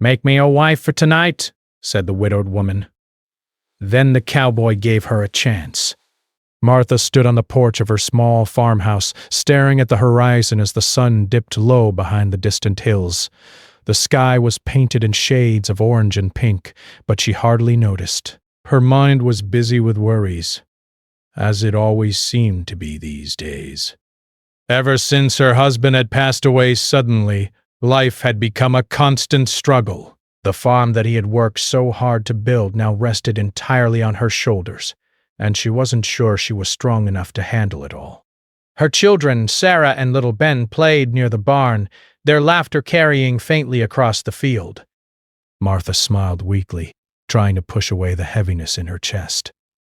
"Make me a wife for tonight," said the widowed woman. Then the cowboy gave her a chance. Martha stood on the porch of her small farmhouse, staring at the horizon as the sun dipped low behind the distant hills. The sky was painted in shades of orange and pink, but she hardly noticed. Her mind was busy with worries, as it always seemed to be these days. Ever since her husband had passed away suddenly, life had become a constant struggle. The farm that he had worked so hard to build now rested entirely on her shoulders, and she wasn't sure she was strong enough to handle it all. Her children, Sarah and little Ben, played near the barn, their laughter carrying faintly across the field. Martha smiled weakly, trying to push away the heaviness in her chest.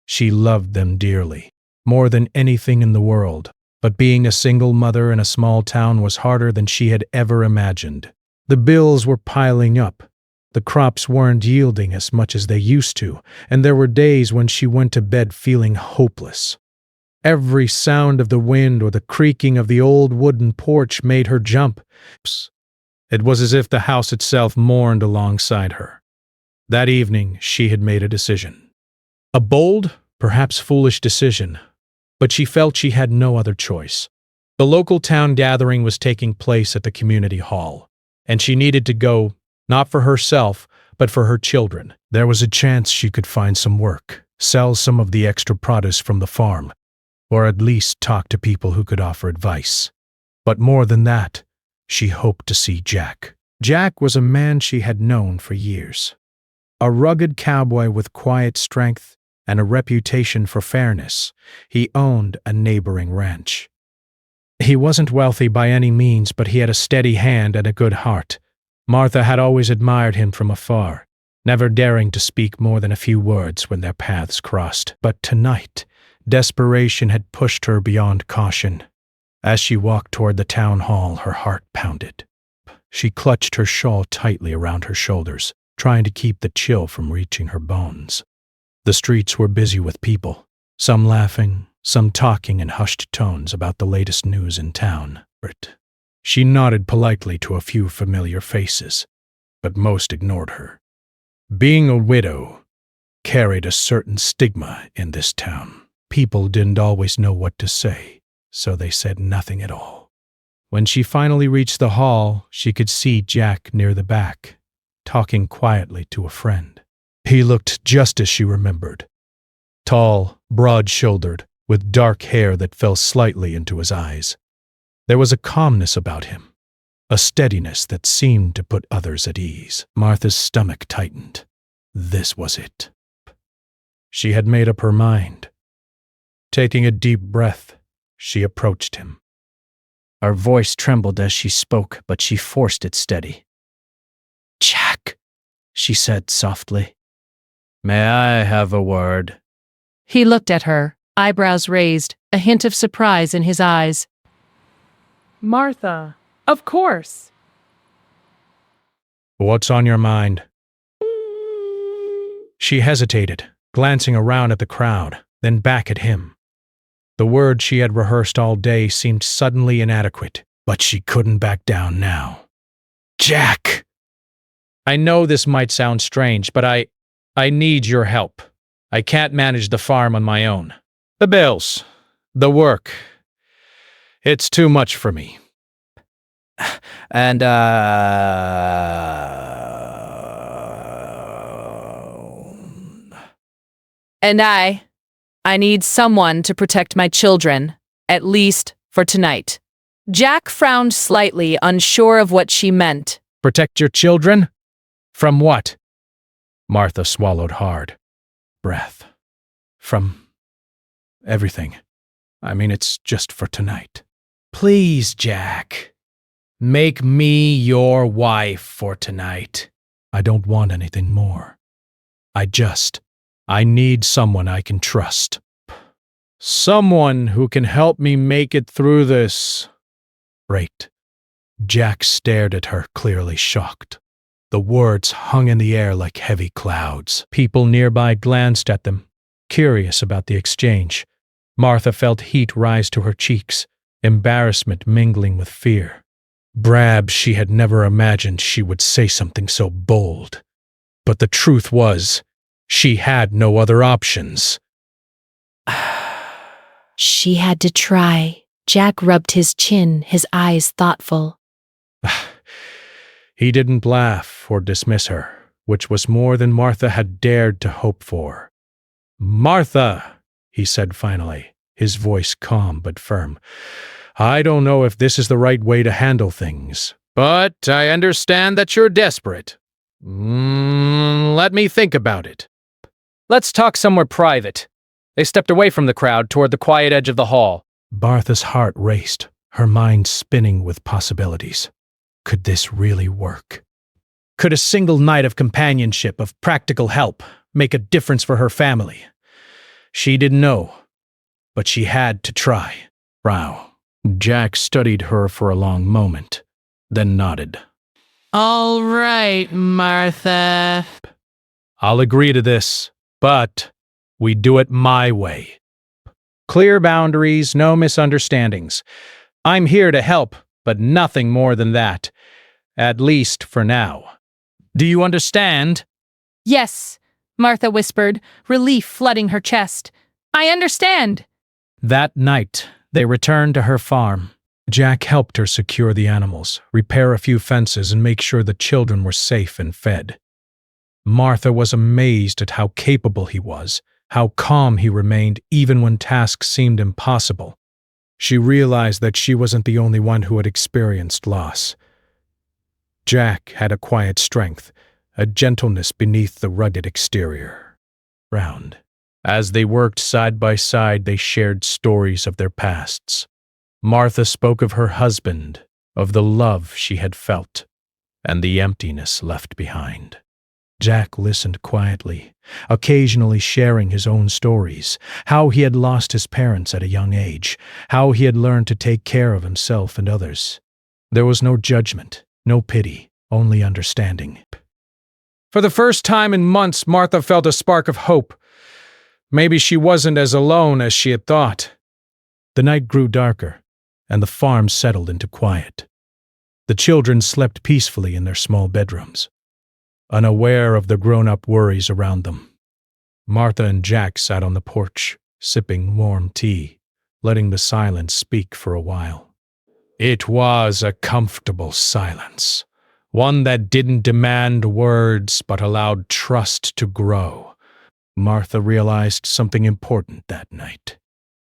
She loved them dearly, more than anything in the world, but being a single mother in a small town was harder than she had ever imagined. The bills were piling up. The crops weren't yielding as much as they used to, and there were days when she went to bed feeling hopeless. Every sound of the wind or the creaking of the old wooden porch made her jump. It was as if the house itself mourned alongside her. That evening, she had made a decision. A bold, perhaps foolish decision, but she felt she had no other choice. The local town gathering was taking place at the community hall, and she needed to go, not for herself, but for her children. There was a chance she could find some work, sell some of the extra produce from the farm, or at least talk to people who could offer advice. But more than that, she hoped to see Jack. Jack was a man she had known for years. A rugged cowboy with quiet strength and a reputation for fairness. He owned a neighboring ranch. He wasn't wealthy by any means, but he had a steady hand and a good heart. Martha had always admired him from afar, never daring to speak more than a few words when their paths crossed. But tonight, desperation had pushed her beyond caution. As she walked toward the town hall, her heart pounded. She clutched her shawl tightly around her shoulders, trying to keep the chill from reaching her bones. The streets were busy with people, some laughing, some talking in hushed tones about the latest news in town. She nodded politely to a few familiar faces, but most ignored her. Being a widow carried a certain stigma in this town. People didn't always know what to say, so they said nothing at all. When she finally reached the hall, she could see Jack near the back, talking quietly to a friend. He looked just as she remembered. Tall, broad-shouldered, with dark hair that fell slightly into his eyes. There was a calmness about him, a steadiness that seemed to put others at ease. Martha's stomach tightened. This was it. She had made up her mind. Taking a deep breath, she approached him. Her voice trembled as she spoke, but she forced it steady. "Jack," she said softly. "May I have a word?" He looked at her, eyebrows raised, a hint of surprise in his eyes. "Martha, of course." "What's on your mind?" She hesitated, glancing around at the crowd, then back at him. The words she had rehearsed all day seemed suddenly inadequate, but she couldn't back down now. "Jack!" "I know this might sound strange, but I need your help. I can't manage the farm on my own. The bills, the work. It's too much for me." And I need someone to protect my children, at least for tonight. Jack frowned slightly, unsure of what she meant. "Protect your children? From what?" Martha swallowed hard. Breath. "From everything. I mean, it's just for tonight." "Please, Jack. Make me your wife for tonight." "I don't want anything more. I need someone I can trust. Someone who can help me make it through this." Great. Jack stared at her, clearly shocked. The words hung in the air like heavy clouds. People nearby glanced at them, curious about the exchange. Martha felt heat rise to her cheeks, embarrassment mingling with fear. She had never imagined she would say something so bold. But the truth was, she had no other options. She had to try. Jack rubbed his chin, his eyes thoughtful. He didn't laugh or dismiss her, which was more than Martha had dared to hope for. "Martha," he said finally, his voice calm but firm, "I don't know if this is the right way to handle things, but I understand that you're desperate. Let me think about it." "Let's talk somewhere private." They stepped away from the crowd toward the quiet edge of the hall. Martha's heart raced, her mind spinning with possibilities. Could this really work? Could a single night of companionship, of practical help, make a difference for her family? She didn't know, but she had to try. Wow. Jack studied her for a long moment, then nodded. All right, Martha. "I'll agree to this, but we do it my way. Clear boundaries, no misunderstandings. I'm here to help, but nothing more than that. At least for now. Do you understand?" Yes, Martha whispered, relief flooding her chest. I understand. That night, they returned to her farm. Jack helped her secure the animals, repair a few fences, and make sure the children were safe and fed. Martha was amazed at how capable he was, how calm he remained even when tasks seemed impossible. She realized that she wasn't the only one who had experienced loss. Jack had a quiet strength, a gentleness beneath the rugged exterior. Round. As they worked side by side, they shared stories of their pasts. Martha spoke of her husband, of the love she had felt, and the emptiness left behind. Jack listened quietly, occasionally sharing his own stories, how he had lost his parents at a young age, how he had learned to take care of himself and others. There was no judgment, no pity, only understanding. For the first time in months, Martha felt a spark of hope. Maybe she wasn't as alone as she had thought. The night grew darker, and the farm settled into quiet. The children slept peacefully in their small bedrooms, unaware of the grown-up worries around them. Martha and Jack sat on the porch, sipping warm tea, letting the silence speak for a while. It was a comfortable silence, one that didn't demand words but allowed trust to grow. Martha realized something important that night.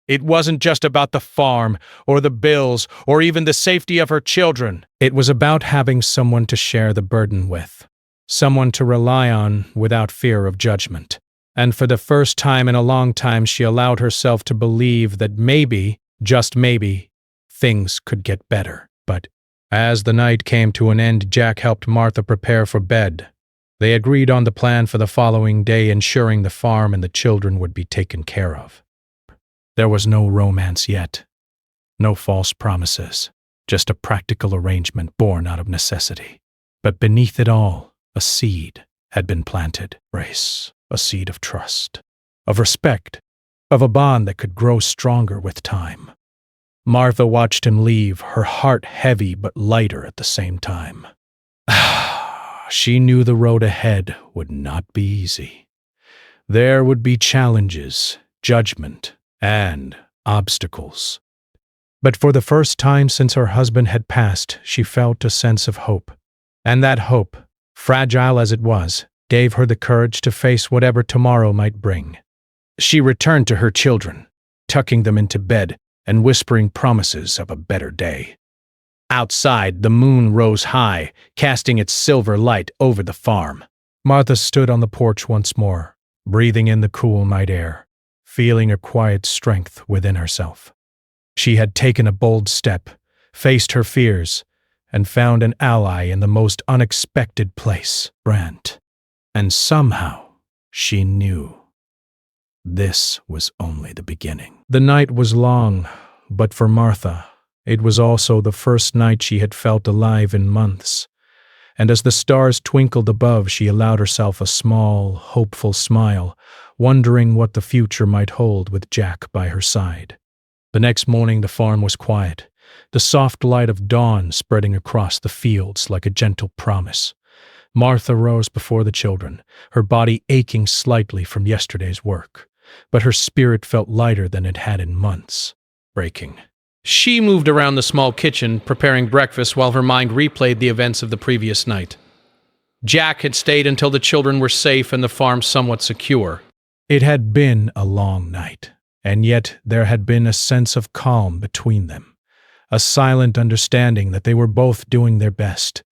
It wasn't just about the farm, or the bills, or even the safety of her children. It was about having someone to share the burden with, someone to rely on without fear of judgment. And for the first time in a long time, she allowed herself to believe that maybe, just maybe, things could get better. But as the night came to an end, Jack helped Martha prepare for bed. They agreed on the plan for the following day, ensuring the farm and the children would be taken care of. There was no romance yet, no false promises, just a practical arrangement born out of necessity. But beneath it all, a seed had been planted. A seed of trust, of respect, of a bond that could grow stronger with time. Martha watched him leave, her heart heavy but lighter at the same time. She knew the road ahead would not be easy. There would be challenges, judgment, and obstacles. But for the first time since her husband had passed, she felt a sense of hope. And that hope, fragile as it was, gave her the courage to face whatever tomorrow might bring. She returned to her children, tucking them into bed and whispering promises of a better day. Outside, the moon rose high, casting its silver light over the farm. Martha stood on the porch once more, breathing in the cool night air, feeling a quiet strength within herself. She had taken a bold step, faced her fears, and found an ally in the most unexpected place, Brant. And somehow, she knew this was only the beginning. The night was long, but for Martha, it was also the first night she had felt alive in months. And as the stars twinkled above, she allowed herself a small, hopeful smile, wondering what the future might hold with Jack by her side. The next morning, the farm was quiet. the soft light of dawn spreading across the fields like a gentle promise. Martha rose before the children, her body aching slightly from yesterday's work, but her spirit felt lighter than it had in months. Breaking. She moved around the small kitchen, preparing breakfast while her mind replayed the events of the previous night. Jack had stayed until the children were safe and the farm somewhat secure. It had been a long night, and yet there had been a sense of calm between them, a silent understanding that they were both doing their best.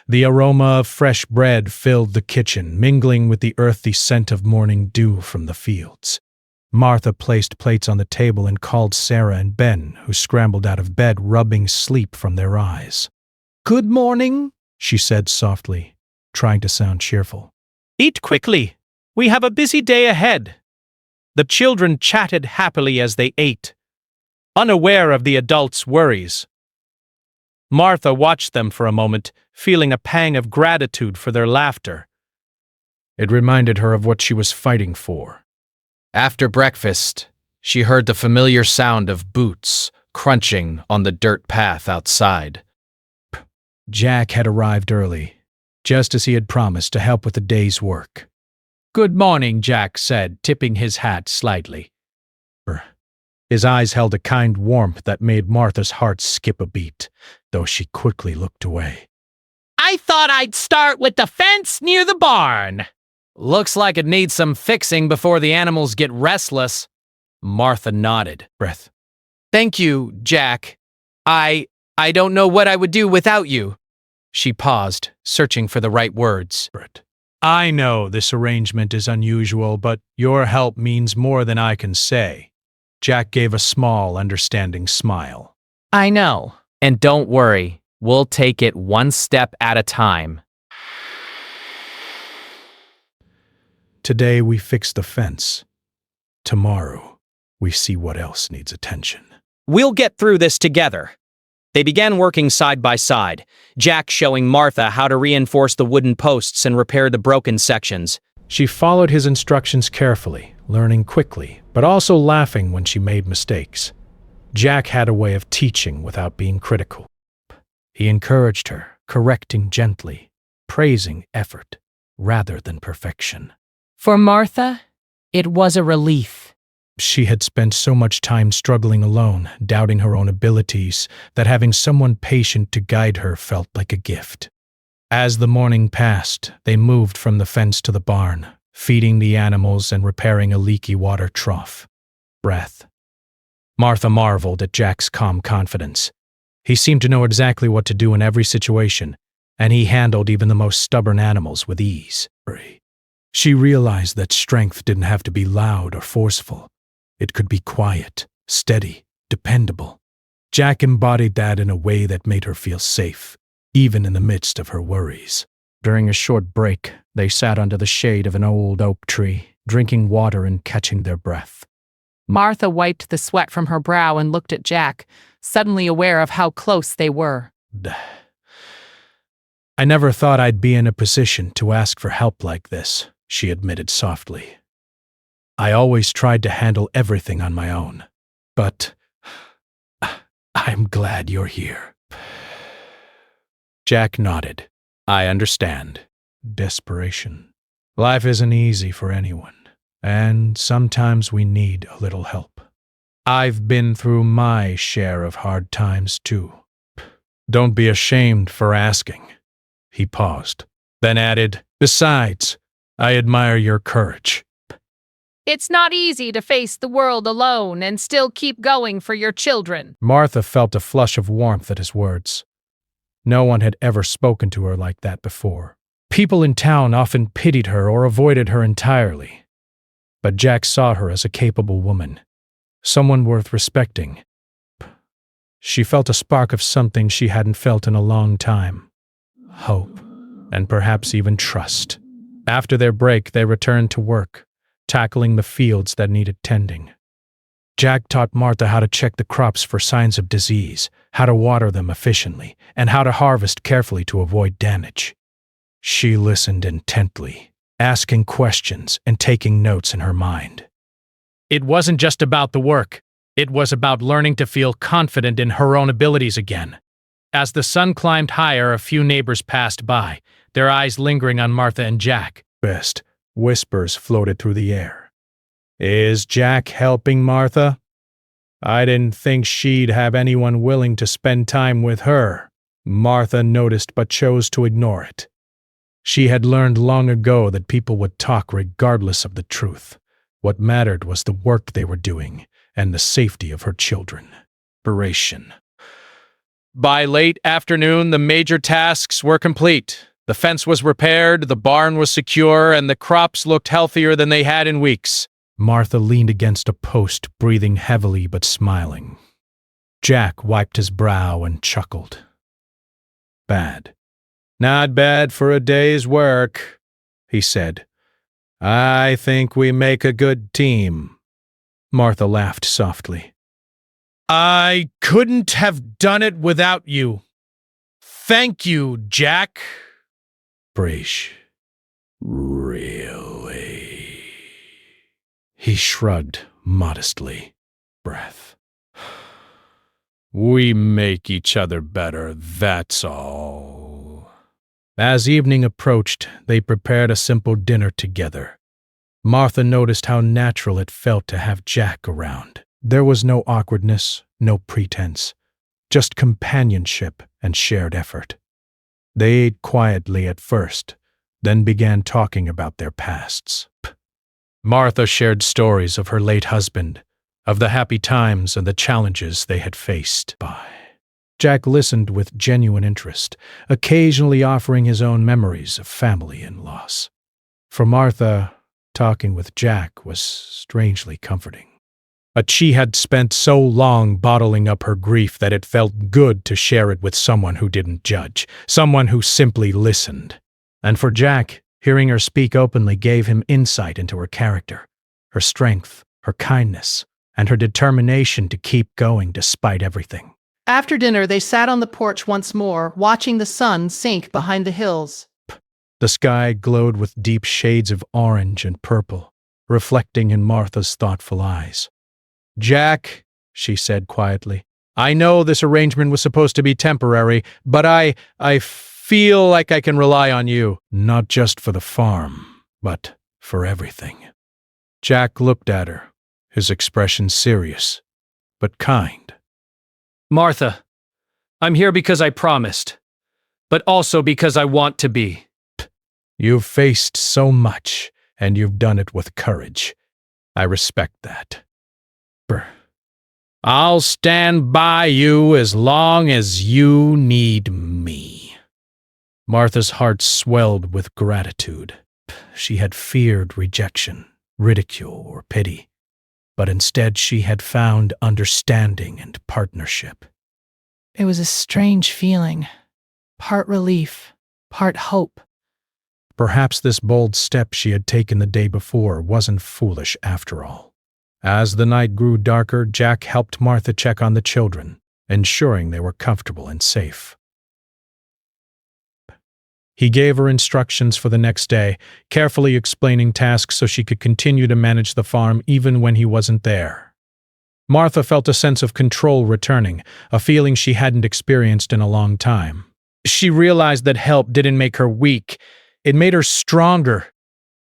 The aroma of fresh bread filled the kitchen, mingling with the earthy scent of morning dew from the fields. Martha placed plates on the table and called Sarah and Ben, who scrambled out of bed, rubbing sleep from their eyes. "Good morning," she said softly, trying to sound cheerful. "Eat quickly. We have a busy day ahead." The children chatted happily as they ate, unaware of the adults' worries. Martha watched them for a moment, feeling a pang of gratitude for their laughter. It reminded her of what she was fighting for. After breakfast, she heard the familiar sound of boots crunching on the dirt path outside. Jack had arrived early, just as he had promised to help with the day's work. "Good morning," Jack said, tipping his hat slightly. His eyes held a kind warmth that made Martha's heart skip a beat, though she quickly looked away. I thought I'd start with the fence near the barn. Looks like it needs some fixing before the animals get restless. Martha nodded. Breath. Thank you, Jack. I don't know what I would do without you. She paused, searching for the right words. I know this arrangement is unusual, but your help means more than I can say. Jack gave a small, understanding smile. I know. And don't worry, we'll take it one step at a time. Today we fix the fence. Tomorrow, we see what else needs attention. We'll get through this together. They began working side by side, Jack showing Martha how to reinforce the wooden posts and repair the broken sections. She followed his instructions carefully, learning quickly, but also laughing when she made mistakes. Jack had a way of teaching without being critical. He encouraged her, correcting gently, praising effort rather than perfection. For Martha, it was a relief. She had spent so much time struggling alone, doubting her own abilities, that having someone patient to guide her felt like a gift. As the morning passed, they moved from the fence to the barn, feeding the animals and repairing a leaky water trough. Breath. Martha marveled at Jack's calm confidence. He seemed to know exactly what to do in every situation, and he handled even the most stubborn animals with ease. She realized that strength didn't have to be loud or forceful. It could be quiet, steady, dependable. Jack embodied that in a way that made her feel safe, even in the midst of her worries. During a short break, they sat under the shade of an old oak tree, drinking water and catching their breath. Martha wiped the sweat from her brow and looked at Jack, suddenly aware of how close they were. I never thought I'd be in a position to ask for help like this, she admitted softly. I always tried to handle everything on my own, but I'm glad you're here. Jack nodded. I understand. Desperation. Life isn't easy for anyone, and sometimes we need a little help. I've been through my share of hard times too. Don't be ashamed for asking. He paused, then added, Besides, I admire your courage. It's not easy to face the world alone and still keep going for your children. Martha felt a flush of warmth at his words. No one had ever spoken to her like that before. People in town often pitied her or avoided her entirely. But Jack saw her as a capable woman, someone worth respecting. She felt a spark of something she hadn't felt in a long time. Hope, and perhaps even trust. After their break, they returned to work, tackling the fields that needed tending. Jack taught Martha how to check the crops for signs of disease, how to water them efficiently, and how to harvest carefully to avoid damage. She listened intently, asking questions and taking notes in her mind. It wasn't just about the work. It was about learning to feel confident in her own abilities again. As the sun climbed higher, a few neighbors passed by, their eyes lingering on Martha and Jack. Best whispers floated through the air. Is Jack helping Martha? I didn't think she'd have anyone willing to spend time with her. Martha noticed but chose to ignore it. She had learned long ago that people would talk regardless of the truth. What mattered was the work they were doing and the safety of her children. Narration. By late afternoon, the major tasks were complete. The fence was repaired, the barn was secure, and the crops looked healthier than they had in weeks. Martha leaned against a post, breathing heavily but smiling. Jack wiped his brow and chuckled. Bad. Not bad for a day's work, he said. I think we make a good team. Martha laughed softly. I couldn't have done it without you. Thank you, Jack. British. Really? He shrugged modestly. Breath. We make each other better, that's all. As evening approached, they prepared a simple dinner together. Martha noticed how natural it felt to have Jack around. There was no awkwardness, no pretense, just companionship and shared effort. They ate quietly at first, then began talking about their pasts. Martha shared stories of her late husband, of the happy times and the challenges they had faced. Jack listened with genuine interest, occasionally offering his own memories of family and loss. For Martha, talking with Jack was strangely comforting. But she had spent so long bottling up her grief that it felt good to share it with someone who didn't judge, someone who simply listened. And for Jack, hearing her speak openly gave him insight into her character, her strength, her kindness, and her determination to keep going despite everything. After dinner, they sat on the porch once more, watching the sun sink behind the hills. The sky glowed with deep shades of orange and purple, reflecting in Martha's thoughtful eyes. Jack, she said quietly, I know this arrangement was supposed to be temporary, but I feel like I can rely on you, not just for the farm, but for everything. Jack looked at her, his expression serious, but kind. Martha, I'm here because I promised, but also because I want to be. You've faced so much, and you've done it with courage. I respect that. I'll stand by you as long as you need me. Martha's heart swelled with gratitude. She had feared rejection, ridicule, or pity, but instead she had found understanding and partnership. It was a strange feeling, part relief, part hope. Perhaps this bold step she had taken the day before wasn't foolish after all. As the night grew darker, Jack helped Martha check on the children, ensuring they were comfortable and safe. He gave her instructions for the next day, carefully explaining tasks so she could continue to manage the farm even when he wasn't there. Martha felt a sense of control returning, a feeling she hadn't experienced in a long time. She realized that help didn't make her weak, it made her stronger.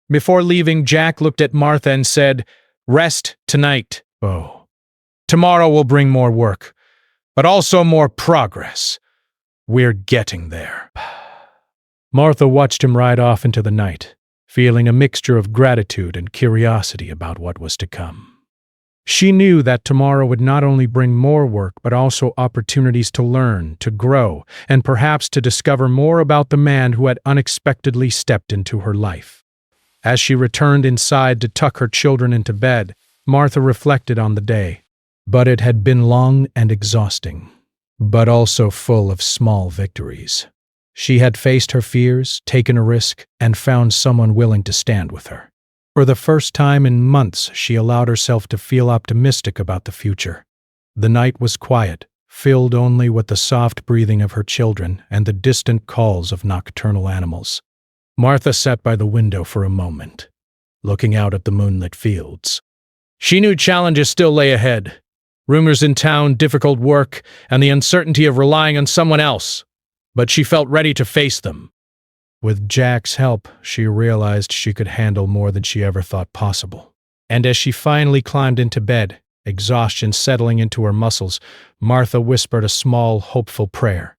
Before leaving, Jack looked at Martha and said, Rest tonight. Oh. Tomorrow will bring more work, but also more progress. We're getting there. Martha watched him ride off into the night, feeling a mixture of gratitude and curiosity about what was to come. She knew that tomorrow would not only bring more work, but also opportunities to learn, to grow, and perhaps to discover more about the man who had unexpectedly stepped into her life. As she returned inside to tuck her children into bed, Martha reflected on the day. But it had been long and exhausting, but also full of small victories. She had faced her fears, taken a risk, and found someone willing to stand with her. For the first time in months, she allowed herself to feel optimistic about the future. The night was quiet, filled only with the soft breathing of her children and the distant calls of nocturnal animals. Martha sat by the window for a moment, looking out at the moonlit fields. She knew challenges still lay ahead, Rumors in town, difficult work, and the uncertainty of relying on someone else. But she felt ready to face them. With Jack's help, she realized she could handle more than she ever thought possible. And as she finally climbed into bed, exhaustion settling into her muscles, Martha whispered a small, hopeful prayer.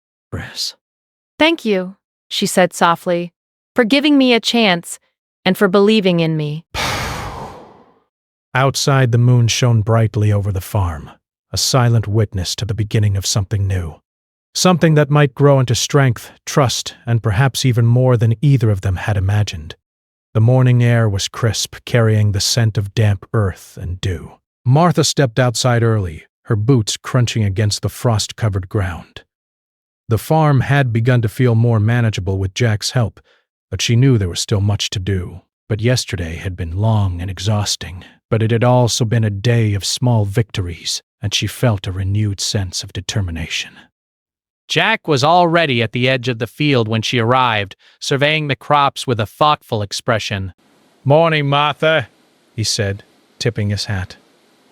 Thank you, she said softly, for giving me a chance and for believing in me. Outside, the moon shone brightly over the farm, a silent witness to the beginning of something new. Something that might grow into strength, trust, and perhaps even more than either of them had imagined. The morning air was crisp, carrying the scent of damp earth and dew. Martha stepped outside early, her boots crunching against the frost-covered ground. The farm had begun to feel more manageable with Jack's help, but she knew there was still much to do. But yesterday had been long and exhausting, but it had also been a day of small victories, and she felt a renewed sense of determination. Jack was already at the edge of the field when she arrived, surveying the crops with a thoughtful expression. "Morning, Martha," he said, tipping his hat.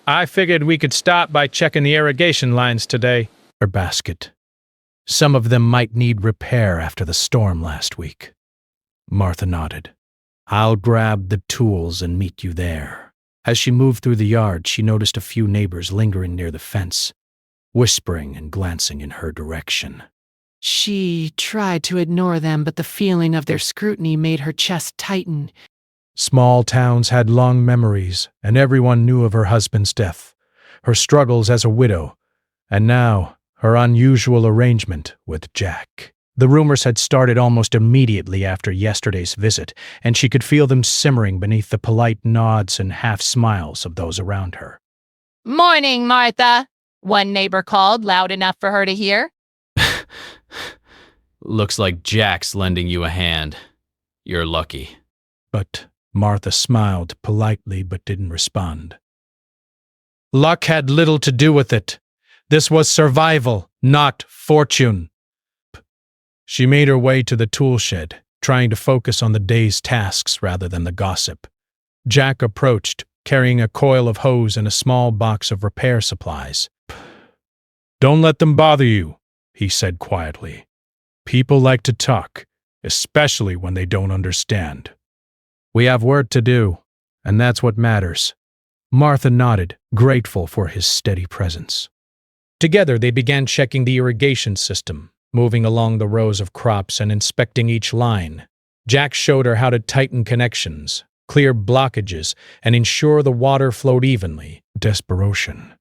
"I figured we could stop by checking the irrigation lines today." Her basket. Some of them might need repair after the storm last week. Martha nodded. "I'll grab the tools and meet you there." As she moved through the yard, she noticed a few neighbors lingering near the fence, whispering and glancing in her direction. She tried to ignore them, but the feeling of their scrutiny made her chest tighten. Small towns had long memories, and everyone knew of her husband's death, her struggles as a widow, and now her unusual arrangement with Jack. The rumors had started almost immediately after yesterday's visit, and she could feel them simmering beneath the polite nods and half-smiles of those around her. Morning, Martha, one neighbor called loud enough for her to hear. Looks like Jack's lending you a hand. You're lucky. But Martha smiled politely but didn't respond. Luck had little to do with it. This was survival, not fortune. She made her way to the tool shed, trying to focus on the day's tasks rather than the gossip. Jack approached, carrying a coil of hose and a small box of repair supplies. "Don't let them bother you," he said quietly. "People like to talk, especially when they don't understand. We have work to do, and that's what matters." Martha nodded, grateful for his steady presence. Together they began checking the irrigation system, moving along the rows of crops and inspecting each line. Jack showed her how to tighten connections, clear blockages, and ensure the water flowed evenly. Desperation.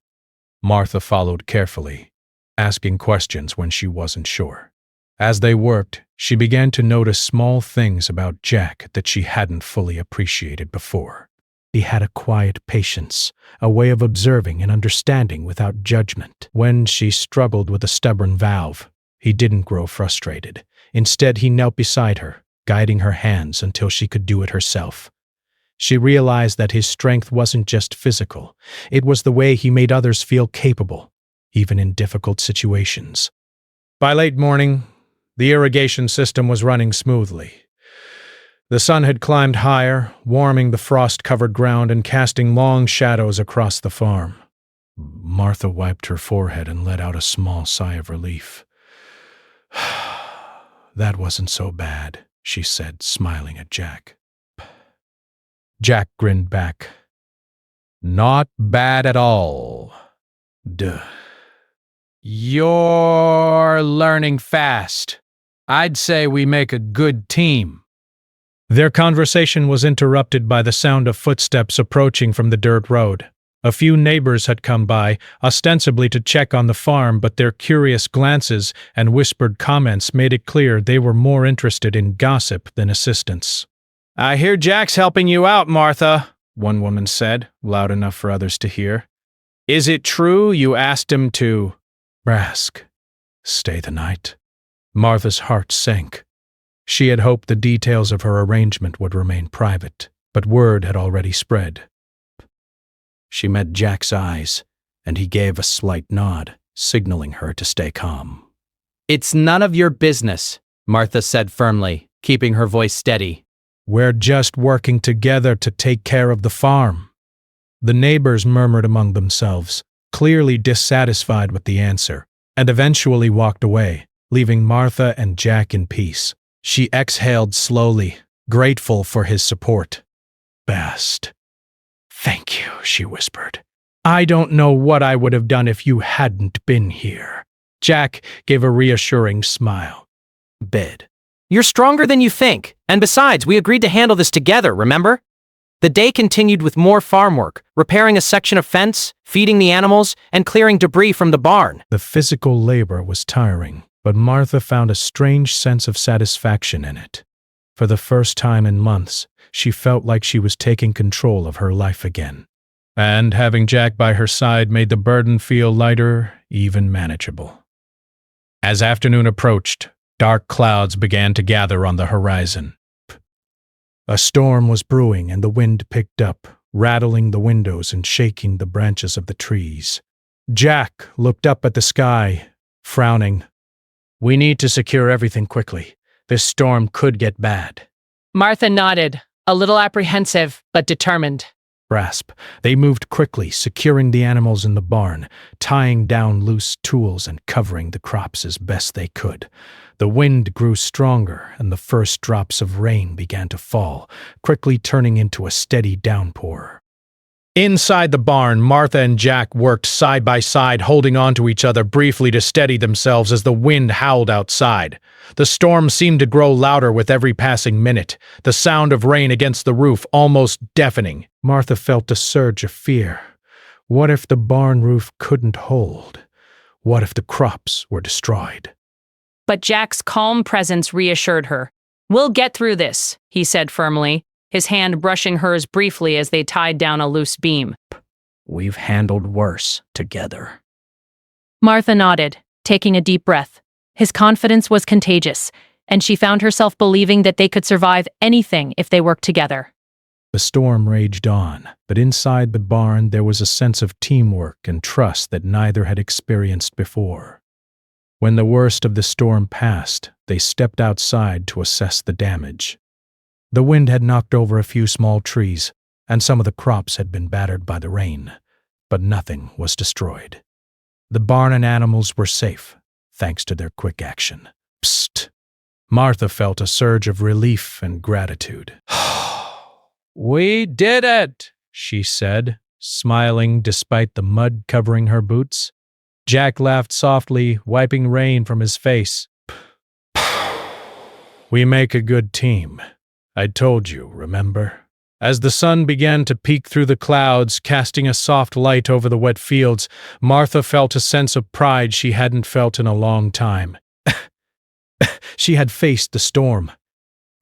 Martha followed carefully, asking questions when she wasn't sure. As they worked, she began to notice small things about Jack that she hadn't fully appreciated before. He had a quiet patience, a way of observing and understanding without judgment. When she struggled with a stubborn valve, he didn't grow frustrated. Instead, he knelt beside her, guiding her hands until she could do it herself. She realized that his strength wasn't just physical. It was the way he made others feel capable, even in difficult situations. By late morning, the irrigation system was running smoothly. The sun had climbed higher, warming the frost-covered ground and casting long shadows across the farm. Martha wiped her forehead and let out a small sigh of relief. "That wasn't so bad," she said, smiling at Jack. Jack grinned back. "Not bad at all. Duh. You're learning fast. I'd say we make a good team." Their conversation was interrupted by the sound of footsteps approaching from the dirt road. A few neighbors had come by, ostensibly to check on the farm, but their curious glances and whispered comments made it clear they were more interested in gossip than assistance. "I hear Jack's helping you out, Martha," one woman said, loud enough for others to hear. "Is it true you asked him to stay the night?" Martha's heart sank. She had hoped the details of her arrangement would remain private, but word had already spread. She met Jack's eyes, and he gave a slight nod, signaling her to stay calm. "It's none of your business," Martha said firmly, keeping her voice steady. "We're just working together to take care of the farm." The neighbors murmured among themselves, clearly dissatisfied with the answer, and eventually walked away, leaving Martha and Jack in peace. She exhaled slowly, grateful for his support. "Best. Thank you," she whispered. "I don't know what I would have done if you hadn't been here." Jack gave a reassuring smile. Bid. You're stronger than you think, and besides, we agreed to handle this together, remember? The day continued with more farm work, repairing a section of fence, feeding the animals, and clearing debris from the barn. The physical labor was tiring, but Martha found a strange sense of satisfaction in it. For the first time in months, she felt like she was taking control of her life again. And having Jack by her side made the burden feel lighter, even manageable. As afternoon approached, dark clouds began to gather on the horizon. A storm was brewing and the wind picked up, rattling the windows and shaking the branches of the trees. Jack looked up at the sky, frowning. "We need to secure everything quickly. This storm could get bad." Martha nodded, a little apprehensive, but determined. Grasp. They moved quickly, securing the animals in the barn, tying down loose tools and covering the crops as best they could. The wind grew stronger, and the first drops of rain began to fall, quickly turning into a steady downpour. Inside the barn, Martha and Jack worked side by side, holding on to each other briefly to steady themselves as the wind howled outside. The storm seemed to grow louder with every passing minute, the sound of rain against the roof almost deafening. Martha felt a surge of fear. What if the barn roof couldn't hold? What if the crops were destroyed? But Jack's calm presence reassured her. "We'll get through this," he said firmly, his hand brushing hers briefly as they tied down a loose beam. "We've handled worse together." Martha nodded, taking a deep breath. His confidence was contagious, and she found herself believing that they could survive anything if they worked together. The storm raged on, but inside the barn there was a sense of teamwork and trust that neither had experienced before. When the worst of the storm passed, they stepped outside to assess the damage. The wind had knocked over a few small trees, and some of the crops had been battered by the rain, but nothing was destroyed. The barn and animals were safe, thanks to their quick action. Psst! Martha felt a surge of relief and gratitude. "We did it," she said, smiling despite the mud covering her boots. Jack laughed softly, wiping rain from his face. "We make a good team. I told you, remember?" As the sun began to peek through the clouds, casting a soft light over the wet fields, Martha felt a sense of pride she hadn't felt in a long time. She had faced the storm,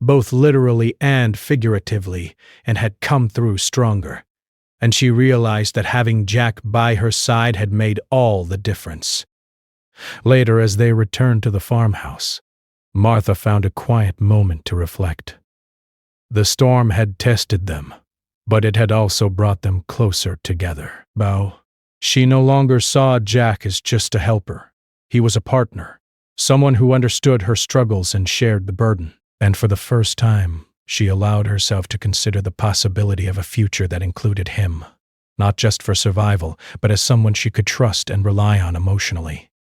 both literally and figuratively, and had come through stronger. And she realized that having Jack by her side had made all the difference. Later, as they returned to the farmhouse, Martha found a quiet moment to reflect. The storm had tested them, but it had also brought them closer together. She no longer saw Jack as just a helper. He was a partner, someone who understood her struggles and shared the burden. And for the first time, she allowed herself to consider the possibility of a future that included him, not just for survival, but as someone she could trust and rely on emotionally.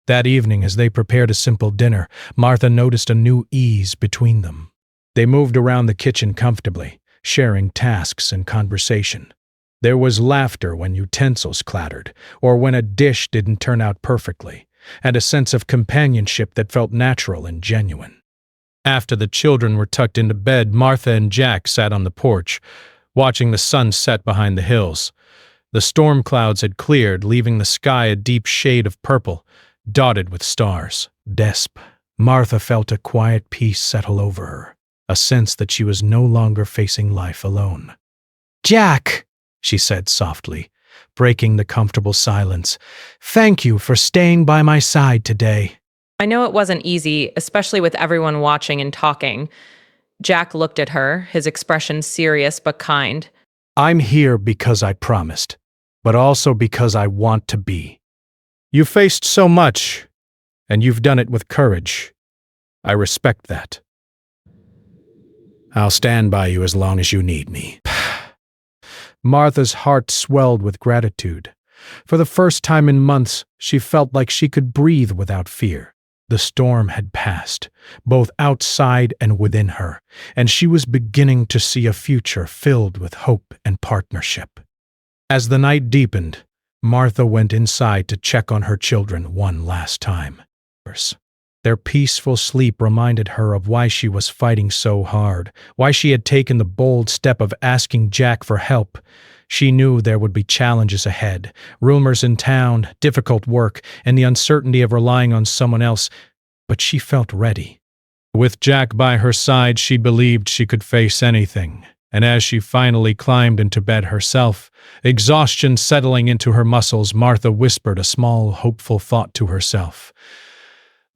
That evening, as they prepared a simple dinner, Martha noticed a new ease between them. They moved around the kitchen comfortably, sharing tasks and conversation. There was laughter when utensils clattered, or when a dish didn't turn out perfectly, and a sense of companionship that felt natural and genuine. After the children were tucked into bed, Martha and Jack sat on the porch, watching the sun set behind the hills. The storm clouds had cleared, leaving the sky a deep shade of purple, dotted with stars. Martha felt a quiet peace settle over her, a sense that she was no longer facing life alone. "Jack," she said softly, breaking the comfortable silence, "thank you for staying by my side today." I know it wasn't easy, especially with everyone watching and talking. Jack looked at her, his expression serious but kind. "I'm here because I promised, but also because I want to be. You faced so much, and you've done it with courage. I respect that. I'll stand by you as long as you need me." Martha's heart swelled with gratitude. For the first time in months, she felt like she could breathe without fear. The storm had passed, both outside and within her, and she was beginning to see a future filled with hope and partnership. As the night deepened, Martha went inside to check on her children one last time. Their peaceful sleep reminded her of why she was fighting so hard, why she had taken the bold step of asking Jack for help. She knew there would be challenges ahead, rumors in town, difficult work, and the uncertainty of relying on someone else, but she felt ready. With Jack by her side, she believed she could face anything, and as she finally climbed into bed herself, exhaustion settling into her muscles, Martha whispered a small, hopeful thought to herself.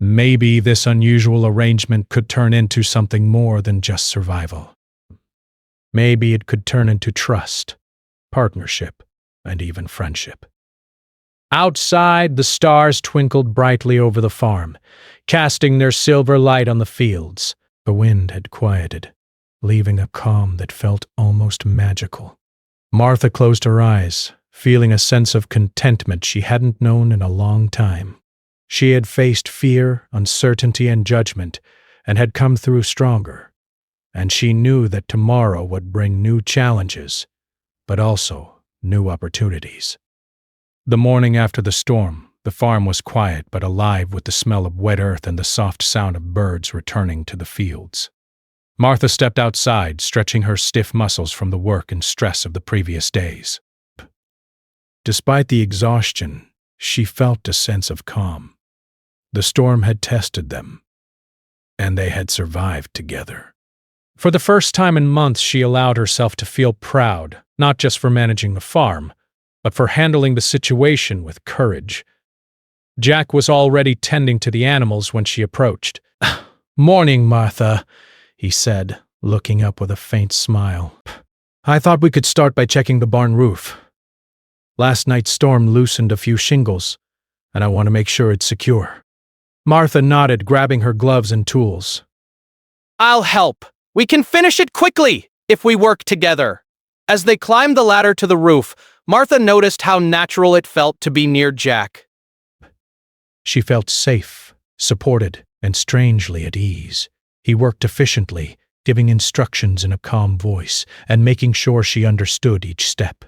Maybe this unusual arrangement could turn into something more than just survival. Maybe it could turn into trust, partnership, and even friendship. Outside, the stars twinkled brightly over the farm, casting their silver light on the fields. The wind had quieted, leaving a calm that felt almost magical. Martha closed her eyes, feeling a sense of contentment she hadn't known in a long time. She had faced fear, uncertainty, and judgment, and had come through stronger. And she knew that tomorrow would bring new challenges, but also new opportunities. The morning after the storm, the farm was quiet but alive with the smell of wet earth and the soft sound of birds returning to the fields. Martha stepped outside, stretching her stiff muscles from the work and stress of the previous days. Despite the exhaustion, she felt a sense of calm. The storm had tested them, and they had survived together. For the first time in months, she allowed herself to feel proud, not just for managing the farm, but for handling the situation with courage. Jack was already tending to the animals when she approached. "Morning, Martha," he said, looking up with a faint smile. "I thought we could start by checking the barn roof. Last night's storm loosened a few shingles, and I want to make sure it's secure." Martha nodded, grabbing her gloves and tools. I'll help. We can finish it quickly if we work together. As they climbed the ladder to the roof, Martha noticed how natural it felt to be near Jack. She felt safe, supported, and strangely at ease. He worked efficiently, giving instructions in a calm voice and making sure she understood each step.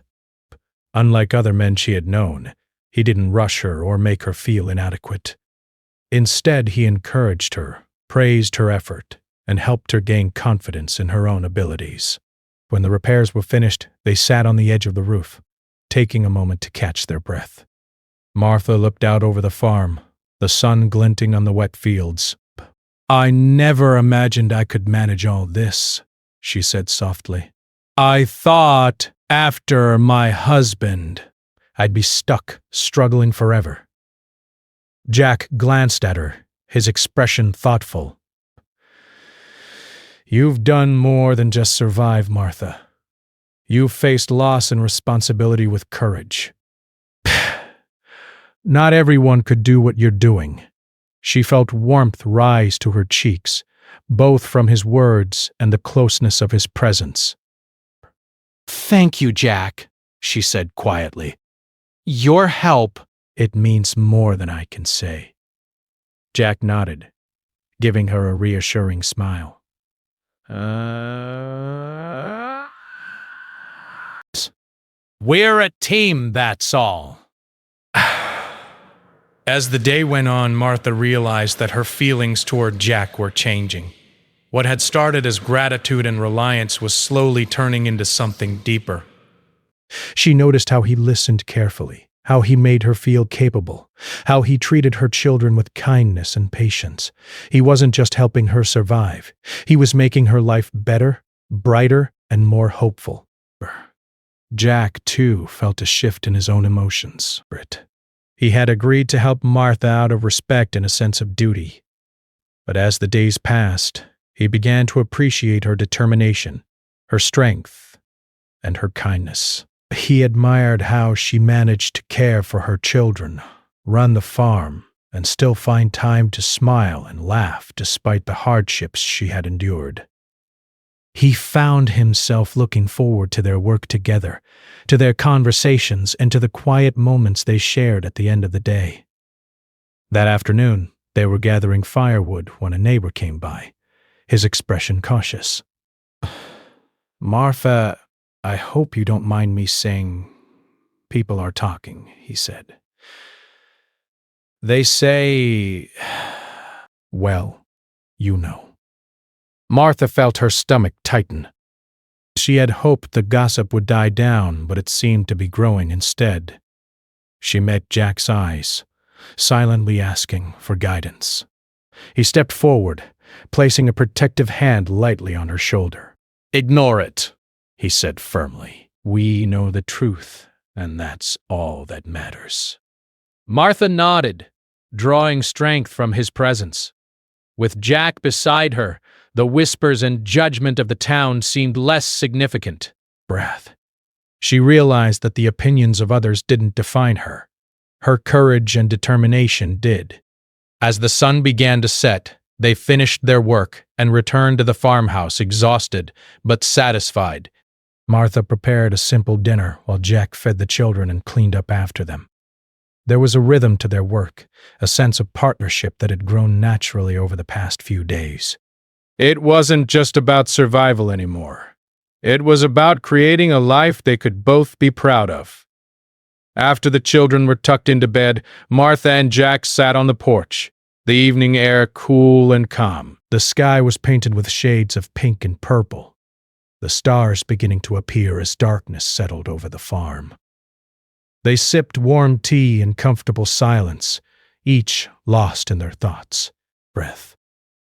Unlike other men she had known, he didn't rush her or make her feel inadequate. Instead, he encouraged her, praised her effort, and helped her gain confidence in her own abilities. When the repairs were finished, they sat on the edge of the roof, taking a moment to catch their breath. Martha looked out over the farm, the sun glinting on the wet fields. "I never imagined I could manage all this," she said softly. "I thought, after my husband, I'd be stuck, struggling forever." Jack glanced at her, his expression thoughtful. "You've done more than just survive, Martha. You've faced loss and responsibility with courage. Not everyone could do what you're doing." She felt warmth rise to her cheeks, both from his words and the closeness of his presence. "Thank you, Jack," she said quietly. "Your help—" "It means more than I can say." Jack nodded, giving her a reassuring smile. We're a team, that's all." As the day went on, Martha realized that her feelings toward Jack were changing. What had started as gratitude and reliance was slowly turning into something deeper. She noticed how he listened carefully, how he made her feel capable, how he treated her children with kindness and patience. He wasn't just helping her survive. He was making her life better, brighter, and more hopeful. Jack, too, felt a shift in his own emotions. He had agreed to help Martha out of respect and a sense of duty. But as the days passed, he began to appreciate her determination, her strength, and her kindness. He admired how she managed to care for her children, run the farm, and still find time to smile and laugh despite the hardships she had endured. He found himself looking forward to their work together, to their conversations, and to the quiet moments they shared at the end of the day. That afternoon, they were gathering firewood when a neighbor came by, his expression cautious. "Martha, I hope you don't mind me saying people are talking," he said. "They say, well, you know." Martha felt her stomach tighten. She had hoped the gossip would die down, but it seemed to be growing instead. She met Jack's eyes, silently asking for guidance. He stepped forward, placing a protective hand lightly on her shoulder. "Ignore it," he said firmly. "We know the truth, and that's all that matters." Martha nodded, drawing strength from his presence. With Jack beside her, the whispers and judgment of the town seemed less significant. Breath. She realized that the opinions of others didn't define her. Her courage and determination did. As the sun began to set, they finished their work and returned to the farmhouse exhausted but satisfied. Martha prepared a simple dinner while Jack fed the children and cleaned up after them. There was a rhythm to their work, a sense of partnership that had grown naturally over the past few days. It wasn't just about survival anymore. It was about creating a life they could both be proud of. After the children were tucked into bed, Martha and Jack sat on the porch, the evening air cool and calm. The sky was painted with shades of pink and purple, the stars beginning to appear as darkness settled over the farm. They sipped warm tea in comfortable silence, each lost in their thoughts. Breath.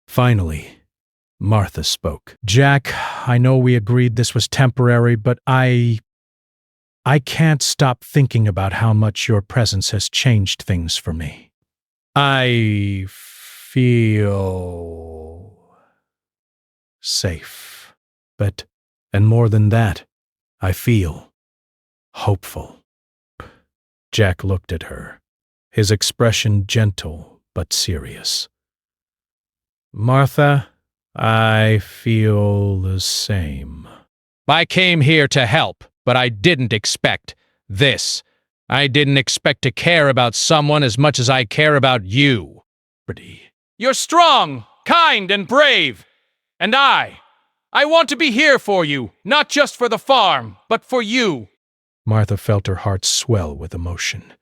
Finally, Martha spoke. "Jack, I know we agreed this was temporary, but I can't stop thinking about how much your presence has changed things for me. I feel safe. And more than that, I feel hopeful." Jack looked at her, his expression gentle but serious. "Martha, I feel the same. I came here to help, but I didn't expect this. I didn't expect to care about someone as much as I care about you. You're strong, kind, and brave. And I want to be here for you, not just for the farm, but for you." Martha felt her heart swell with emotion.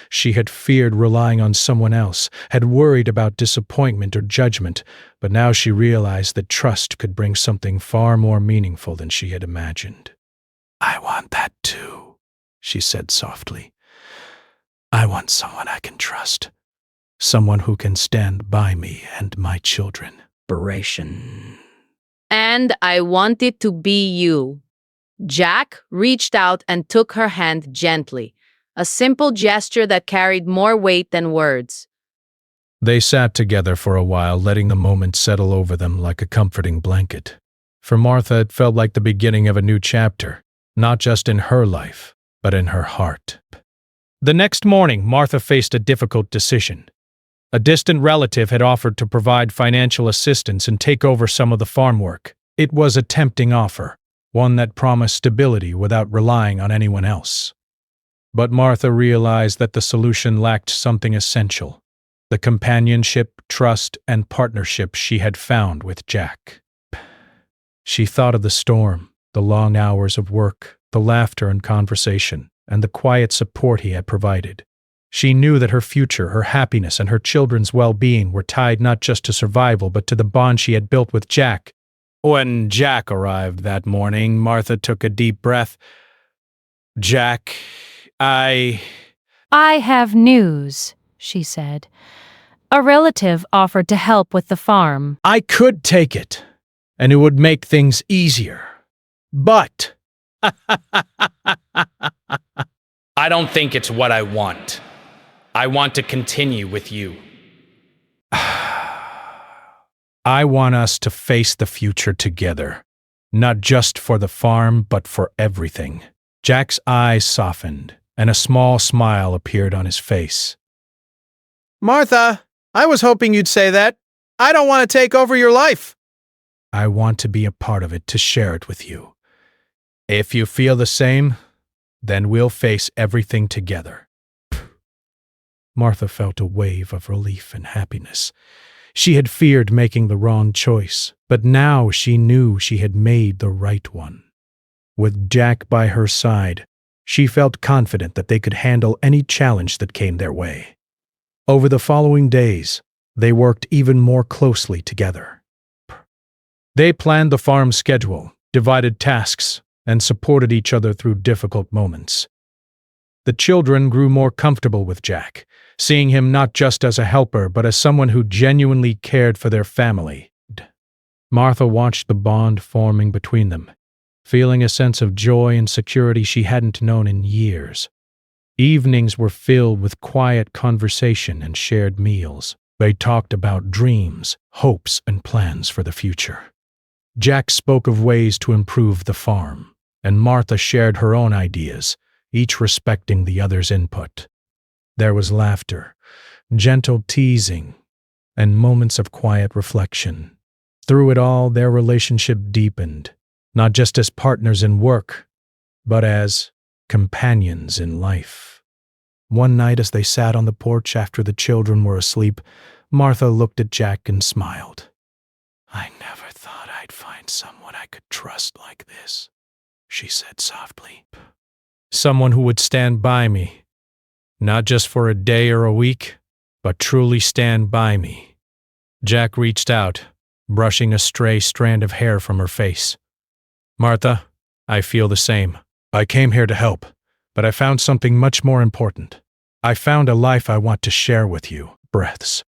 She had feared relying on someone else, had worried about disappointment or judgment, but now she realized that trust could bring something far more meaningful than she had imagined. "I want that too," she said softly. "I want someone I can trust. Someone who can stand by me and my children." Narration. And I want it to be you. Jack reached out and took her hand gently, a simple gesture that carried more weight than words. They sat together for a while, letting the moment settle over them like a comforting blanket. For Martha, it felt like the beginning of a new chapter, not just in her life, but in her heart. The next morning, Martha faced a difficult decision. A distant relative had offered to provide financial assistance and take over some of the farm work. It was a tempting offer, one that promised stability without relying on anyone else. But Martha realized that the solution lacked something essential: the companionship, trust, and partnership she had found with Jack. She thought of the storm, the long hours of work, the laughter and conversation, and the quiet support he had provided. She knew that her future, her happiness, and her children's well-being were tied not just to survival, but to the bond she had built with Jack. When Jack arrived that morning, Martha took a deep breath. "Jack, I have news," she said. A relative offered to help with the farm. I could take it, and it would make things easier. But I don't think it's what I want. I want to continue with you. I want us to face the future together, not just for the farm, but for everything." Jack's eyes softened, and a small smile appeared on his face. "Martha, I was hoping you'd say that. I don't want to take over your life." I want to be a part of it, to share it with you. If you feel the same, then we'll face everything together." Martha felt a wave of relief and happiness. She had feared making the wrong choice, but now she knew she had made the right one. With Jack by her side, she felt confident that they could handle any challenge that came their way. Over the following days, they worked even more closely together. They planned the farm schedule, divided tasks, and supported each other through difficult moments. The children grew more comfortable with Jack, seeing him not just as a helper but as someone who genuinely cared for their family. Martha watched the bond forming between them, feeling a sense of joy and security she hadn't known in years. Evenings were filled with quiet conversation and shared meals. They talked about dreams, hopes, and plans for the future. Jack spoke of ways to improve the farm, and Martha shared her own ideas, each respecting the other's input. There was laughter, gentle teasing, and moments of quiet reflection. Through it all, their relationship deepened, not just as partners in work, but as companions in life. One night, as they sat on the porch after the children were asleep, Martha looked at Jack and smiled. "I never thought I'd find someone I could trust like this," she said softly. "Someone who would stand by me, not just for a day or a week, but truly stand by me." Jack reached out, brushing a stray strand of hair from her face. "Martha, I feel the same. I came here to help, but I found something much more important. I found a life I want to share with you." Breaths.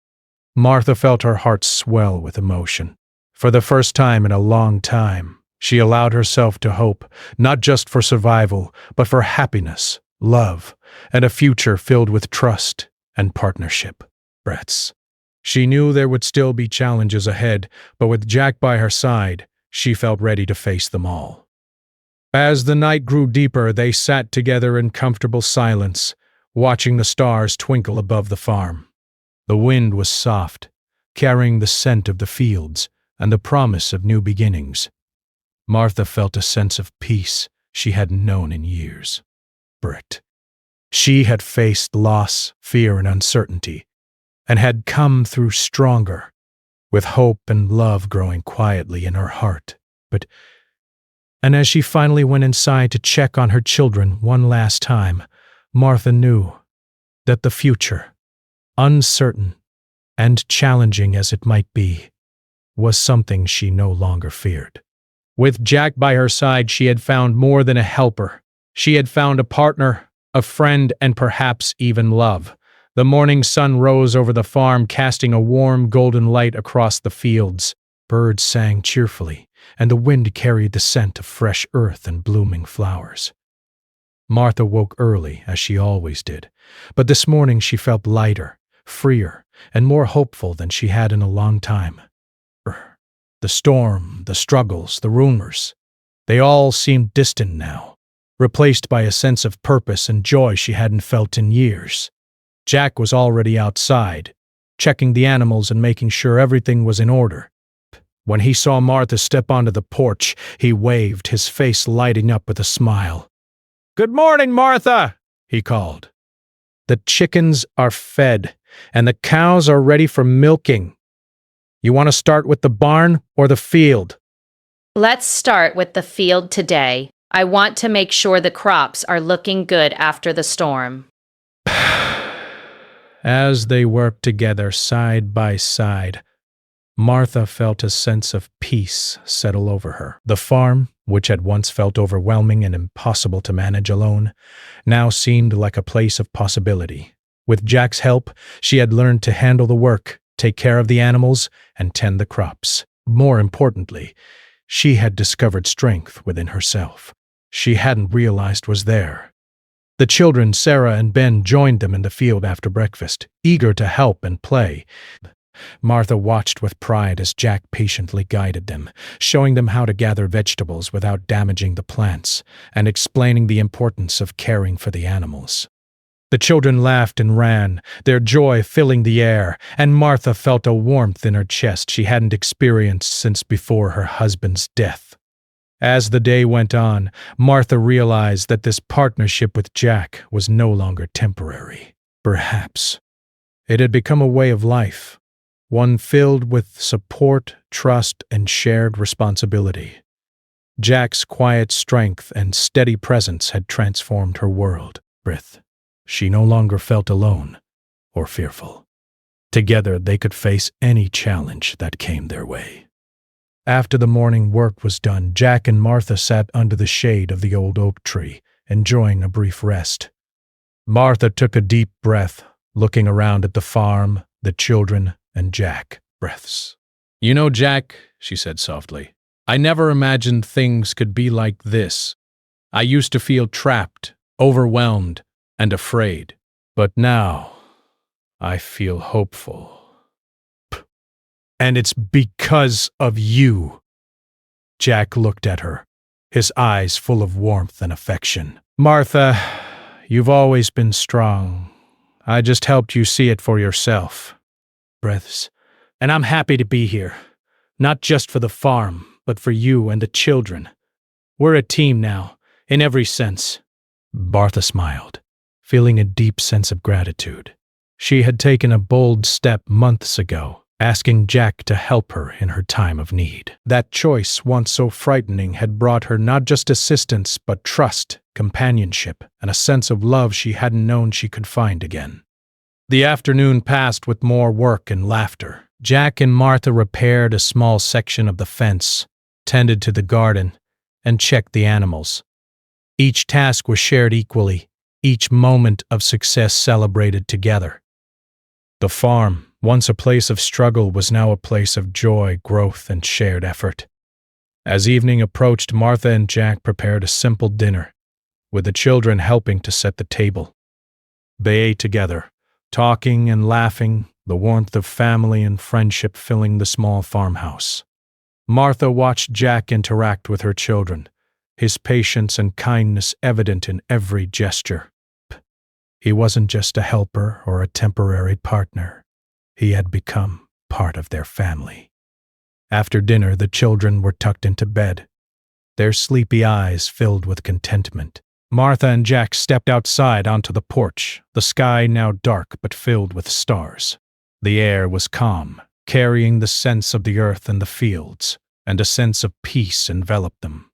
Martha felt her heart swell with emotion. For the first time in a long time, she allowed herself to hope, not just for survival, but for happiness, love, and a future filled with trust and partnership. Breaths. She knew there would still be challenges ahead, but with Jack by her side, she felt ready to face them all. As the night grew deeper, they sat together in comfortable silence, watching the stars twinkle above the farm. The wind was soft, carrying the scent of the fields and the promise of new beginnings. Martha felt a sense of peace she hadn't known in years. Britt. She had faced loss, fear, and uncertainty, and had come through stronger, with hope and love growing quietly in her heart. And as she finally went inside to check on her children one last time, Martha knew that the future, uncertain and challenging as it might be, was something she no longer feared. With Jack by her side, she had found more than a helper. She had found a partner, a friend, and perhaps even love. The morning sun rose over the farm, casting a warm golden light across the fields. Birds sang cheerfully, and the wind carried the scent of fresh earth and blooming flowers. Martha woke early, as she always did, but this morning she felt lighter, freer, and more hopeful than she had in a long time. The storm, the struggles, the rumors, they all seemed distant now, replaced by a sense of purpose and joy she hadn't felt in years. Jack was already outside, checking the animals and making sure everything was in order. When he saw Martha step onto the porch, he waved, his face lighting up with a smile. "Good morning, Martha," he called. "The chickens are fed, and the cows are ready for milking. You want to start with the barn or the field?" Let's start with the field today. I want to make sure the crops are looking good after the storm. As they worked together side by side, Martha felt a sense of peace settle over her. The farm, which had once felt overwhelming and impossible to manage alone, now seemed like a place of possibility. With Jack's help, she had learned to handle the work, take care of the animals, and tend the crops. More importantly, she had discovered strength within herself she hadn't realized was there. The children, Sarah and Ben, joined them in the field after breakfast, eager to help and play. Martha watched with pride as Jack patiently guided them, showing them how to gather vegetables without damaging the plants, and explaining the importance of caring for the animals. The children laughed and ran, their joy filling the air, and Martha felt a warmth in her chest she hadn't experienced since before her husband's death. As the day went on, Martha realized that this partnership with Jack was no longer temporary. Perhaps it had become a way of life, one filled with support, trust, and shared responsibility. Jack's quiet strength and steady presence had transformed her world. She no longer felt alone or fearful. Together they could face any challenge that came their way. After the morning work was done, Jack and Martha sat under the shade of the old oak tree, enjoying a brief rest. Martha took a deep breath, looking around at the farm, the children, and Jack. "You know, Jack," she said softly, "I never imagined things could be like this. I used to feel trapped, overwhelmed, and afraid. But now, I feel hopeful. And it's because of you." Jack looked at her, his eyes full of warmth and affection. "Martha, you've always been strong. I just helped you see it for yourself." "And I'm happy to be here, not just for the farm, but for you and the children. We're a team now, in every sense." Martha smiled, feeling a deep sense of gratitude. She had taken a bold step months ago, asking Jack to help her in her time of need. That choice, once so frightening, had brought her not just assistance, but trust, companionship, and a sense of love she hadn't known she could find again. The afternoon passed with more work and laughter. Jack and Martha repaired a small section of the fence, tended to the garden, and checked the animals. Each task was shared equally, each moment of success celebrated together. The farm, once a place of struggle, was now a place of joy, growth, and shared effort. As evening approached, Martha and Jack prepared a simple dinner, with the children helping to set the table. They ate together, talking and laughing, the warmth of family and friendship filling the small farmhouse. Martha watched Jack interact with her children, his patience and kindness evident in every gesture. He wasn't just a helper or a temporary partner. He had become part of their family. After dinner, the children were tucked into bed, their sleepy eyes filled with contentment. Martha and Jack stepped outside onto the porch, the sky now dark but filled with stars. The air was calm, carrying the sense of the earth and the fields, and a sense of peace enveloped them.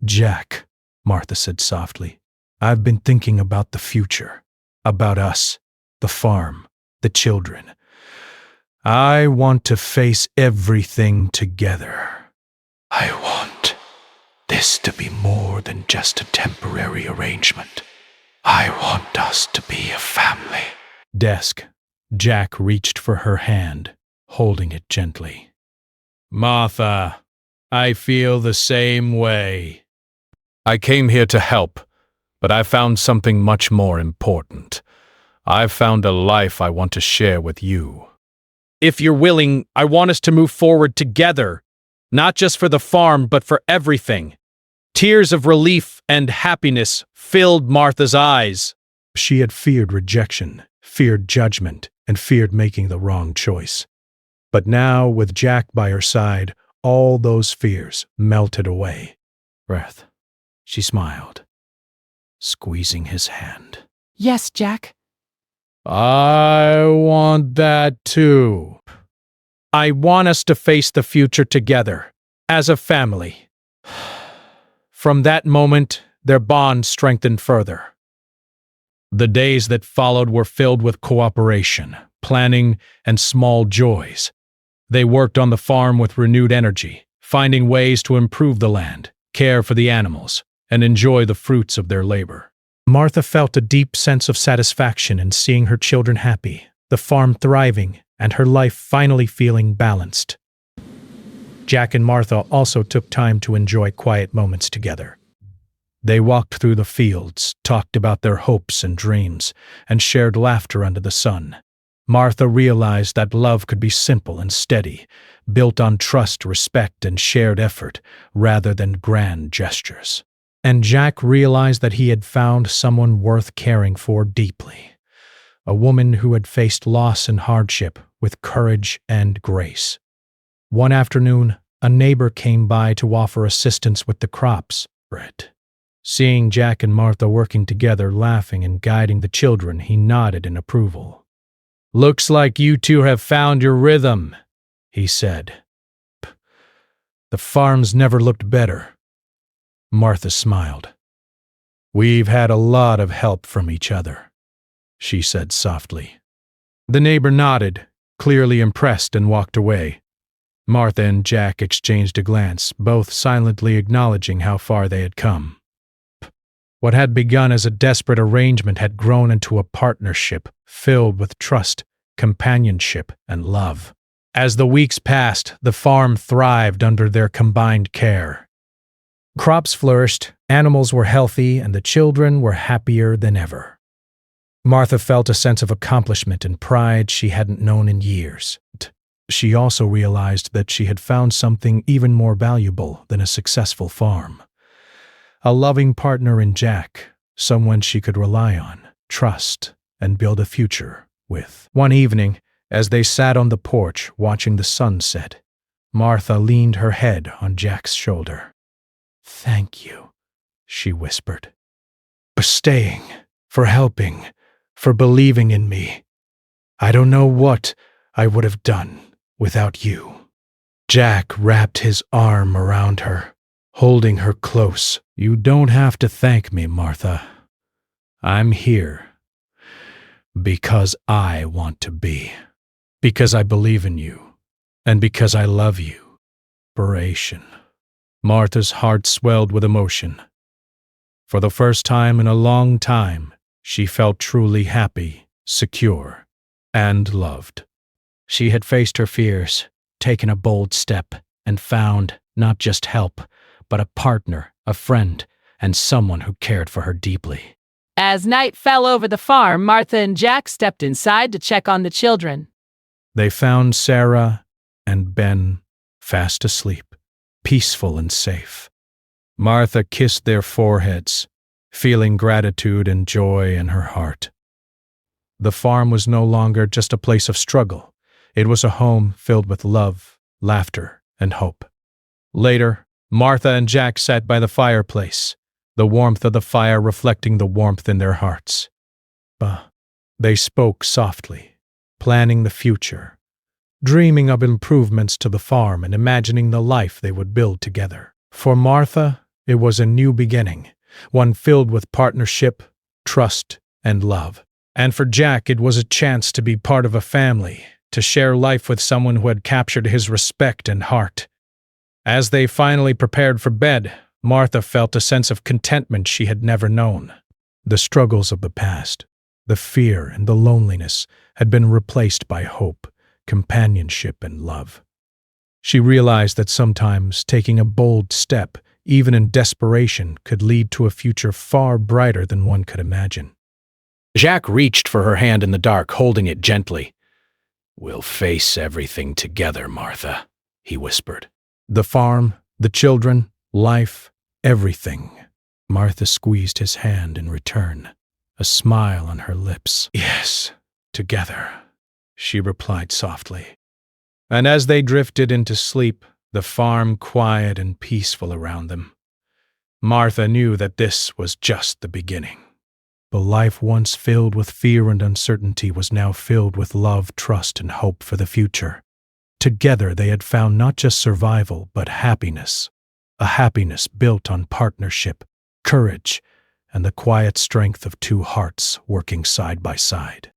"Jack," Martha said softly, "I've been thinking about the future, about us, the farm, the children. I want to face everything together. I want this to be more than just a temporary arrangement. I want us to be a family." Desk. Jack reached for her hand, holding it gently. "Martha, I feel the same way. I came here to help, but I found something much more important. I've found a life I want to share with you. If you're willing, I want us to move forward together, not just for the farm, but for everything." Tears of relief and happiness filled Martha's eyes. She had feared rejection, feared judgment, and feared making the wrong choice. But now, with Jack by her side, all those fears melted away. She smiled, squeezing his hand. Yes, Jack. "I want that too. I want us to face the future together, as a family." From that moment, their bond strengthened further. The days that followed were filled with cooperation, planning, and small joys. They worked on the farm with renewed energy, finding ways to improve the land, care for the animals, and enjoy the fruits of their labor. Martha felt a deep sense of satisfaction in seeing her children happy, the farm thriving, and her life finally feeling balanced. Jack and Martha also took time to enjoy quiet moments together. They walked through the fields, talked about their hopes and dreams, and shared laughter under the sun. Martha realized that love could be simple and steady, built on trust, respect, and shared effort, rather than grand gestures. And Jack realized that he had found someone worth caring for deeply. A woman who had faced loss and hardship with courage and grace. One afternoon, a neighbor came by to offer assistance with the crops. Seeing Jack and Martha working together, laughing and guiding the children, he nodded in approval. "Looks like you two have found your rhythm," he said. "The farm's never looked better." Martha smiled. "We've had a lot of help from each other," she said softly. The neighbor nodded, clearly impressed, and walked away. Martha and Jack exchanged a glance, both silently acknowledging how far they had come. What had begun as a desperate arrangement had grown into a partnership filled with trust, companionship, and love. As the weeks passed, the farm thrived under their combined care. Crops flourished, animals were healthy, and the children were happier than ever. Martha felt a sense of accomplishment and pride she hadn't known in years. She also realized that she had found something even more valuable than a successful farm. A loving partner in Jack, someone she could rely on, trust, and build a future with. One evening, as they sat on the porch watching the sun set, Martha leaned her head on Jack's shoulder. "Thank you," she whispered. "For staying, for helping, for believing in me. I don't know what I would have done without you." Jack wrapped his arm around her, holding her close. "You don't have to thank me, Martha. I'm here because I want to be, because I believe in you, and because I love you." Inspiration. Martha's heart swelled with emotion. For the first time in a long time, she felt truly happy, secure, and loved. She had faced her fears, taken a bold step, and found not just help, but a partner, a friend, and someone who cared for her deeply. As night fell over the farm, Martha and Jack stepped inside to check on the children. They found Sarah and Ben fast asleep, peaceful and safe. Martha kissed their foreheads, feeling gratitude and joy in her heart. The farm was no longer just a place of struggle. It was a home filled with love, laughter, and hope. Later, Martha and Jack sat by the fireplace, the warmth of the fire reflecting the warmth in their hearts. They spoke softly, planning the future, dreaming of improvements to the farm and imagining the life they would build together. For Martha, it was a new beginning, one filled with partnership, trust, and love. And for Jack, it was a chance to be part of a family, to share life with someone who had captured his respect and heart. As they finally prepared for bed, Martha felt a sense of contentment she had never known. The struggles of the past, the fear and the loneliness had been replaced by hope, companionship, and love. She realized that sometimes taking a bold step, even in desperation, could lead to a future far brighter than one could imagine. Jack reached for her hand in the dark, holding it gently. "We'll face everything together, Martha," he whispered. "The farm, the children, life, everything." Martha squeezed his hand in return, a smile on her lips. "Yes, together," she replied softly. And as they drifted into sleep, the farm quiet and peaceful around them, Martha knew that this was just the beginning. The life once filled with fear and uncertainty was now filled with love, trust, and hope for the future. Together they had found not just survival, but happiness, a happiness built on partnership, courage, and the quiet strength of two hearts working side by side.